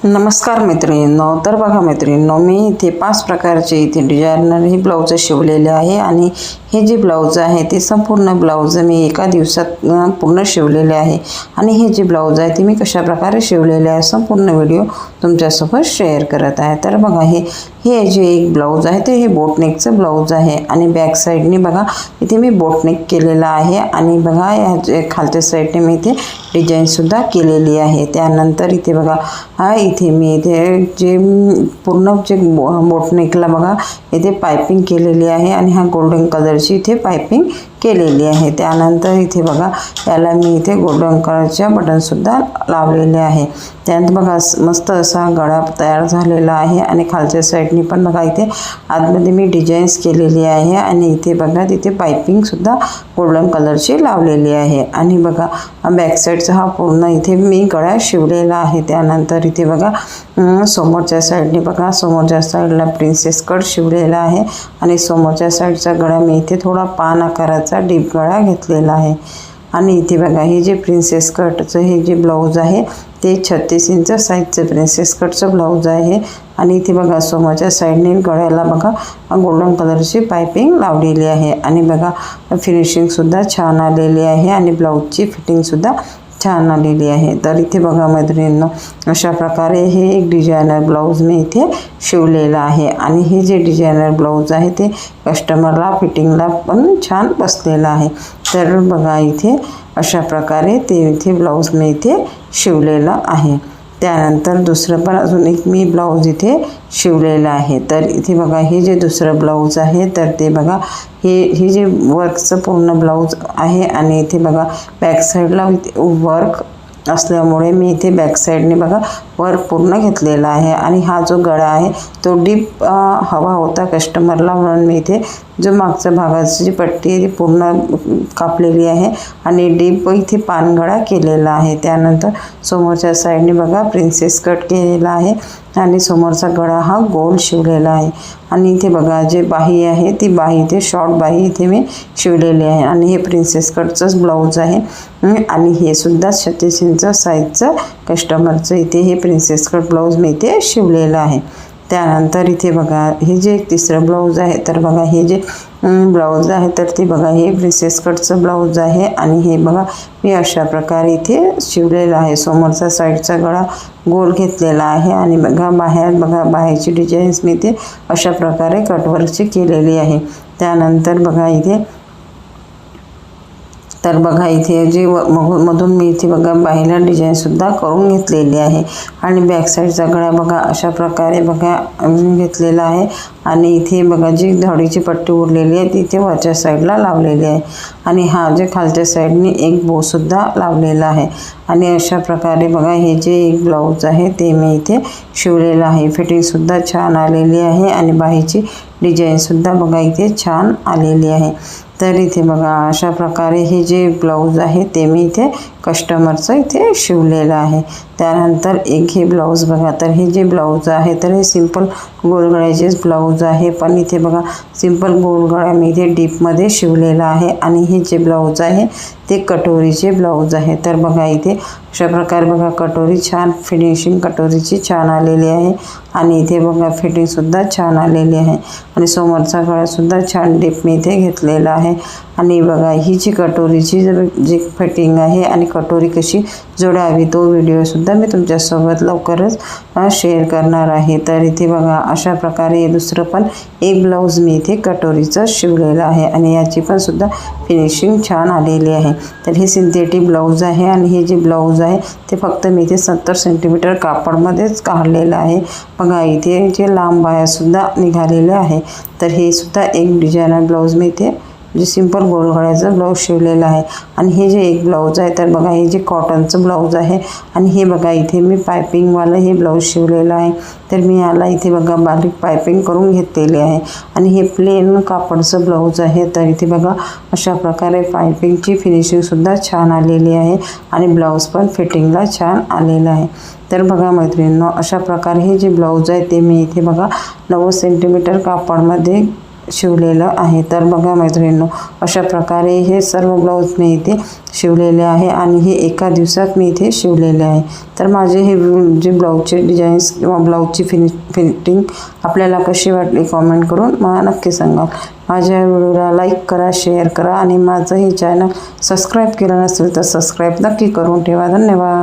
नमस्कार मैत्रिणींनो, तर बघा मैत्रिणींनो, मी इथे 5 प्रकारचे इथे डिझायनर हे ब्लाऊज शिवलेले आहे आणि हे जे ब्लाऊज आहे ते संपूर्ण ब्लाऊज मी एका दिवसात पूर्ण शिवलेले आहे आणि हे जे ब्लाऊज आहे ते मी कशा प्रकारे शिवलेले आहे संपूर्ण व्हिडिओ तुमच्यासोबत शेअर करत आहे। तर बघा हे जे एक ब्लाऊज आहे ते हे बोटनेकचं ब्लाऊज आहे आणि बॅक साईडने बघा इथे मी बोटनेक केलेला आहे आणि बघा या जे खालच्या साईडने मी इथे डिझाईन सुद्धा केलेली आहे। त्यानंतर इथे बघा इथे मी इथे जे पूर्ण जे बोटनेकला बघा इथे पाइपिंग केलेली आहे आणि हा गोल्डन कलरची इथे पाइपिंग केलेली आहे। त्यानंतर इथे बघा याला मी इथे गोल्डन कलरच्या बटन सुद्धा लावलेले आहे। त्यानंतर बघा मस्त असा गळा तयार झालेला आहे आणि खालच्या साईडनी पण बघा इथे आतमध्ये मी डिझाईन्स केलेली आहे आणि इथे बघा तिथे पाइपिंग सुद्धा गोल्डन कलरची लावलेली आहे आणि बघा बॅक साईडचा हा पूर्ण इथे मी गळा शिवलेला आहे। त्यानंतर इथे बघा समोरच्या साईडने बघा समोरच्या साईडला प्रिन्सेस कट शिवलेला आहे आणि समोरच्या साईडचा गळा मी इथे थोडा पान आकाराचा डीप गळा घेतलेला आहे आणि इथे बघा हे जे प्रिन्सेस कटचं हे जे ब्लाऊज आहे ते 36 इंच साईजचं प्रिन्सेस कटचं ब्लाऊज आहे आणि इथे बघा समोरच्या साईडने गळ्याला बघा गोल्डन कलरची पाइपिंग लावलेली आहे आणि बघा फिनिशिंग सुद्धा छान आलेली आहे आणि ब्लाऊजची फिटिंग सुद्धा छान आलेली आहे। तर इथे बघा मैत्रिणींनो, अशा प्रकारे हे एक डिझायनर ब्लाऊज मी इथे शिवलेलं आहे आणि हे जे डिझायनर ब्लाऊज आहे ते कस्टमरला फिटिंगला पण छान बसलेलं आहे। तर बघा इथे अशा प्रकारे ते इथे ब्लाऊज मी इथे शिवलेलं आहे। त्यानंतर दुसरं पण अजून एक मी ब्लाऊज इथे शिवलेलं आहे। तर इथे बघा हे जे दुसरं ब्लाऊज आहे तर ते बघा हे जे वर्कचं पूर्ण ब्लाऊज आहे आणि इथे बघा बॅक साईडला वर्क असल्यामुळे मी इथे बॅक साईडने बघा वर्क पूर्ण घेतलेला आहे आणि हा जो गळा आहे तो डीप हवा होता कस्टमरला म्हणून मी इथे जो मागच्या भागाची जी पट्टी आहे ती पूर्ण कापलेली आहे आणि डीप इथे पानगळा केलेला आहे। त्यानंतर समोरच्या साईडने बघा प्रिन्सेस कट केलेला आहे आणि समोरचा गळा हा गोल शिवलेला आहे आणि इथे बघा जे बाही आहे ती बाही इथे शॉर्ट बाही इथे मी शिवलेली आहे आणि हे प्रिन्सेस कटचंच ब्लाऊज आहे आणि हे सुद्धा 36 इंच साईजचं कस्टमरचं इथे हे प्रिन्सेस कट ब्लाऊज मी इथे शिवलेलं आहे। त्यानंतर इथे बघा हे जे तिसरं ब्लाऊज आहे तर बघा हे जे ब्लाऊज आहे तर ते बघा हे प्रिन्सेस कटचं ब्लाऊज आहे आणि हे बघा मी अशा प्रकारे इथे शिवलेलं आहे। समोरचा साईडचा गळा गोल घेतलेला आहे आणि बघा बाहेरची डिझाईन्स मी इथे अशा प्रकारे कटवर्कची केलेली आहे। त्यानंतर बघा इथे जे मधून मी इथे बघा बाहेरला डिझाईनसुद्धा करून घेतलेली आहे आणि बॅक साईडचा गळा बघा अशा प्रकारे बघा घेतलेला आहे आणि इथे बघा जी धडीची पट्टी उरलेली आहे तिथे वरच्या साईडला लावलेली आहे आणि हा जे खालच्या साईडने एक बोसुद्धा लावलेला आहे आणि अशा प्रकारे बघा हे जे एक ब्लाऊज आहे ते मी इथे शिवलेलं आहे। फिटिंगसुद्धा छान आलेली आहे आणि बाहीची डिझाईनसुद्धा बघा इथे छान आलेली आहे। तर इथे बघा अशा प्रकारे हे जे ब्लाऊज आहे ते मी इथे कस्टमरचं इथे शिवलेलं आहे। त्यानंतर एक हे ब्लाऊज बघा तर हे जे ब्लाऊज आहे तर हे सिंपल गोलगळ्याचेच ब्लाऊज आहे पण इथे बघा सिंपल गोलगळा मी इथे डीपमध्ये शिवलेला आहे आणि हे जे ब्लाऊज आहे ते कटोरीचे ब्लाऊज आहे। तर बघा इथे अशा प्रकारे बघा कटोरी छान फिनिशिंग कटोरीची छान आलेली आहे आणि इथे बघा फिटिंगसुद्धा छान आलेली आहे आणि समोरचा गळासुद्धा छान डीप मी इथे घेतलेला आहे आणि बघा ही जी कटोरीची जी फिटिंग आहे आणि कटोरी कशी जोडावी तो व्हिडिओसुद्धा मी तुमच्यासोबत लवकरच शेअर करणार आहे। तर इथे बघा अशा प्रकारे दुसरं पण एक ब्लाऊज मी इथे कटोरीचं शिवलेलं आहे आणि याची पण सुद्धा फिनिशिंग छान आलेली आहे। तर हे सिंथेटिक ब्लाऊज आहे आणि हे जे ब्लाऊज आहे ते फक्त मी इथे 70 सेंटीमीटर कापडमध्येच काढलेलं आहे। बघा इथे जे लांब बाह्यासुद्धा निघालेले आहे। तर हे सुद्धा एक डिझायनर ब्लाऊज मी इथे जे सिंपल गोलगळ्याचं ब्लाऊज शिवलेलं आहे आणि हे जे एक ब्लाऊज आहे तर बघा हे जे कॉटनचं ब्लाऊज आहे आणि हे बघा इथे मी पाइपिंगवालं हे ब्लाऊज शिवलेलं आहे। तर मी याला इथे बघा बारीक पाइपिंग करून घेतलेली आहे आणि हे प्लेन कापडचं ब्लाऊज आहे। तर इथे बघा अशा प्रकारे पाइपिंगची फिनिशिंगसुद्धा छान आलेली आहे आणि ब्लाऊज पण फिटिंगला छान आलेलं आहे। तर बघा मैत्रिणींनो, अशा प्रकारे हे जे ब्लाऊज आहे ते मी इथे बघा 90 सेंटीमीटर कापडमध्ये शिवलेलं आहे। तर बघा मैत्रिणींनो, अशा प्रकारे हे सर्व ब्लाऊज मी इथे शिवलेले आहे आणि हे एका दिवसात मी इथे शिवलेले आहे। तर माझे हे जे ब्लाऊजचे डिझाईन्स किंवा ब्लाऊजची फिटिंग आपल्याला कशी वाटली कॉमेंट करून मला नक्की सांगा। माझ्या व्हिडिओला लाईक करा, शेअर करा आणि माझं हे चॅनल सबस्क्राईब केलं नसेल तर सबस्क्राईब नक्की करून ठेवा। धन्यवाद।